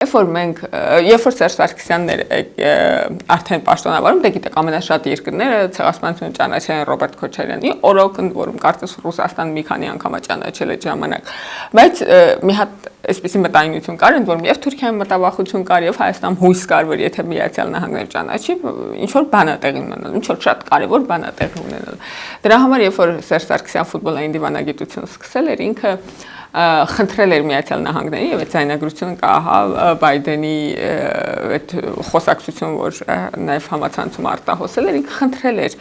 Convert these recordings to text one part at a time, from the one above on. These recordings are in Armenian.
Երբ որ մենք, երբ որ Սերժ Սարգսյանն արդեն պաշտոնավարում, դե գիտեք, ամենաշատ երկրները ցեղասպանությունը ճանաչել են Ռոբերտ Քոչարյանի, օրոք ընդ որում կարծես Ռուսաստան մի քանի անգամ ճանաչել այդ ժամանակ, բայց մի հատ այսպեսի մտայնություն կար, ընդ որում եւ Թուրքիայում մտավախություն կար եւ Հայաստանում հույս կար, որ եթե Միացյալ Նահանգները ճանաչի, ինչ որ բան է տեղի ունենալ, ինչ որ շատ կարեւոր բան է տեղի ունենալ։ Դրա համար երբ որ Սերժ Սարգսյան ֆուտբոլային դիվանագիտություն սկսել էր, ինքը խնդրել էր Միացյալ Նահանգներին եւ այդ ձայնագրությունը կա Բայդենի այդ խոսակցություն, որ նաեւ համացանցում արտահոսել էր, ինքը խնդրել էր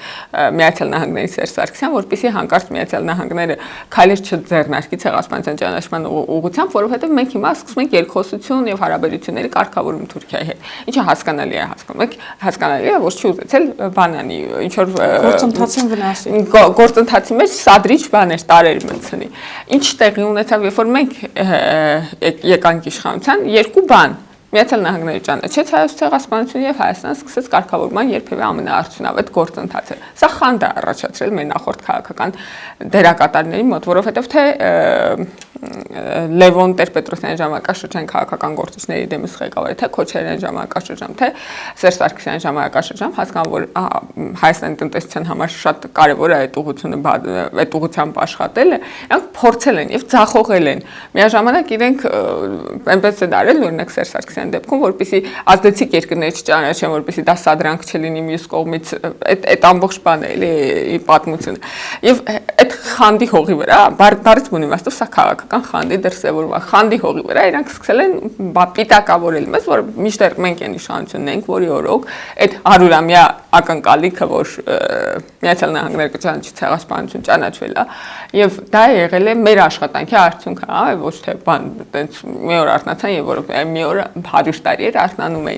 Միացյալ Նահանգների Սերժ Սարգսյան, որպեսզի հանկարծ Միացյալ Նահանգները քայլեր չձեռնարկի ցեղասպանության ճանաչման ուղղությամբ, որովհետեւ մենք հիմա սկսում ենք երկխոսություն եւ հարաբերությունների կարգավորում Թուրքիայի հետ։ Ինչը հասկանալի է, հասկանալի է, որ չի ուզեցել բանանի, ինչ որ գործընթացին վնասի։ Գործընթացի մեջ սադրիչ բաներ տարեր մտցնի։ Ինչ տեղի ունեցավ, երբ որ մենք եկանք իշխանության, երկու բան Միացյալ Նահանգները ճանաչեց հայոց ցեղասպանությունը եւ Հայաստանը սկսեց կարգավորման երբևէ ամենաարդյունավետ գործընթացը։ Սա խանդ է առաջացրել մեր նախորդ քաղաքական դերակատարների մոտ, որովհետեւ թե Լևոն Տեր-Պետրոսյանի ժամանակաշրջանի քաղաքական գործիչների դեմս ղեկավարը, թե Քոչարյանի ժամանակաշրջան, թե Սերժ Սարգսյանի ժամանակաշրջան, հասկանում որ Հայաստանի տնտեսության համար շատ կարևոր է այդ ուղղությունը, այդ ուղղությամբ աշխատելը, նրանք փորձել են եւ ձախողել են։ Միաժամանակ իրենք այնպես են արել, օրինակ Սերժ Սարգսյանի դեպքում, որպեսզի ազդեցիկ երկրները չճանաչեն, որպեսզի դա սադրանք չլինի մյուս կողմից, այդ ամբողջ բանը էլի պատմությունը։ Եվ այդ խանդի հողի վրա, բառից բուն իմաստով սա քաղաքական խանդի դրսևորում, խանդի հողի վրա իրանք սկսել են պիտակավորել մեզ, որ միշտ մենք այն իշխանությունն ենք, որի օրոք այդ 100-ամյա ակնկալիքը, որ Միացյալ Նահանգները կճանաչի ցեղասպանություն ճանաչվել է, եւ դա եղել է մեր աշխատանքի արդյունքը, ոչ թե բան, այտենց մի օր արթնացան եւ որ մի օր 100 տարի էր արթնանում էին։